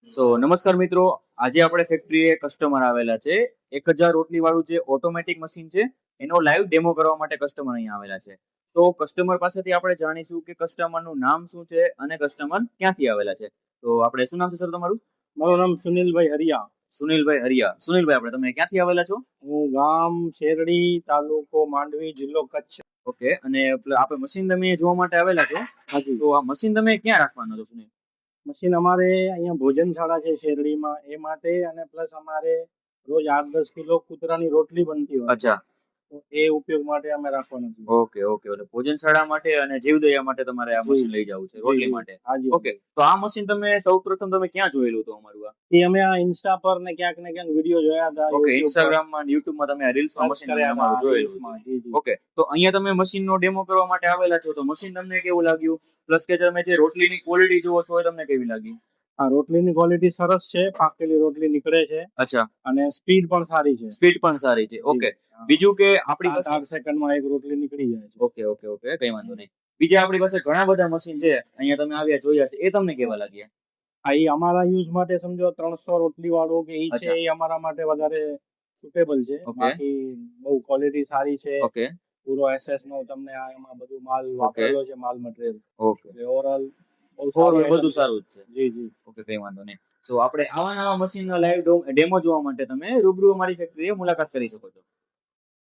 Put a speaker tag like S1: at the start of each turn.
S1: નમસ્કાર મિત્રો, આજે આપણે ફેક્ટરીએ કસ્ટમર આવેલા છે. 1000 રોટલી વાળું જે ઓટોમેટિક મશીન છે એનો લાઈવ ડેમો કરવા માટે કસ્ટમર અહીંયા આવેલા છે. તો કસ્ટમર પાસેથી આપણે જાણીશું કે કસ્ટમરનું નામ શું છે અને કસ્ટમર ક્યાંથી આવેલા છે. તો આપણે શું નામ છે સર તમારું?
S2: મારું નામ સુનિલભાઈ હરિયા.
S1: સુનિલભાઈ હરિયા. સુનિલભાઈ, આપણે તમે ક્યાંથી આવેલા છો?
S2: હું ગામ શેરડી, તાલુકો માંડવી, જિલ્લો કચ્છ.
S1: ઓકે, અને આપણે મશીન તમે જોવા માટે આવેલા છો,
S2: હાજી.
S1: તો આ મશીન તમે ક્યાં રાખવાનો છો સુનિલ?
S2: મશીન અમારે અહીંયા ભોજનશાળા છે શેરડીમાં, એ માટે, અને પ્લસ અમારે રોજ 8-10 કિલો કૂતરાની રોટલી બનતી હોય,
S1: અચ્છા,
S2: તો એ ઉપયોગ માટે અમે રાખવાનું છે.
S1: ઓકે ઓકે, એટલે ભોજનશાળા માટે અને જીવદયા માટે તમારે આ મશીન લઈ જવું છે રોટલી માટે.
S2: હાજી.
S1: ઓકે, તો આ મશીન તમે સૌપ્રથમ તમે ક્યાં જોયેલું હતું અમારું આ?
S2: એ અમે આ ઇન્સ્ટા પર ને ક્યાંક વિડીયો જોયા હતા.
S1: ઓકે, ઇન્સ્ટાગ્રામમાં અને યુટ્યુબમાં તમે આ રીલ્સમાં મશીન અમારું જોયેલું. ઓકે, તો અહીંયા તમે મશીનનો ડેમો કરવા માટે આવેલા છો, તો મશીન તમને કેવું લાગ્યું? પ્લસ કે તમે જે રોટલીની ક્વોલિટી જુઓ છો એ તમને કેવી લાગી?
S2: આ રોટલીની ક્વોલિટી સરસ છે, પાકેલી રોટલી નીકળે છે.
S1: અચ્છા,
S2: અને સ્પીડ પણ સારી છે.
S1: સ્પીડ પણ સારી છે. ઓકે, બીજું કે આપણી પાસે
S2: 8 સેકન્ડમાં એક રોટલી નીકળી જાય છે.
S1: ઓકે ઓકે ઓકે, કઈ વાંધો નહીં. બીજા આપણી પાસે ઘણા બધા મશીન છે, અહીંયા તમે આવ્યા જોયા છે, એ તમને કેવા લાગ્યા?
S2: આ ઈ અમારા યુઝ માટે સમજો 300 રોટલી વાળું કે ઈ છે, એ અમારા માટે વધારે સુટેબલ છે. બાકી બહુ ક્વોલિટી સારી છે.
S1: ઓકે,
S2: પૂરો એસએસ નો તમને આ એમાં બધું માલ વાપરેલો છે, માલ મટીરીયલ.
S1: ઓકે,
S2: ઓવરઓલ
S1: બધું સારું જ છે.
S2: જી જી.
S1: ઓકે, કઈ વાંધો નહીં. આપણે આવા નવા મશીનનો લાઈવ ડેમો જોવા માટે તમે રૂબરૂ અમારી ફેક્ટરીએ મુલાકાત કરી શકો છો.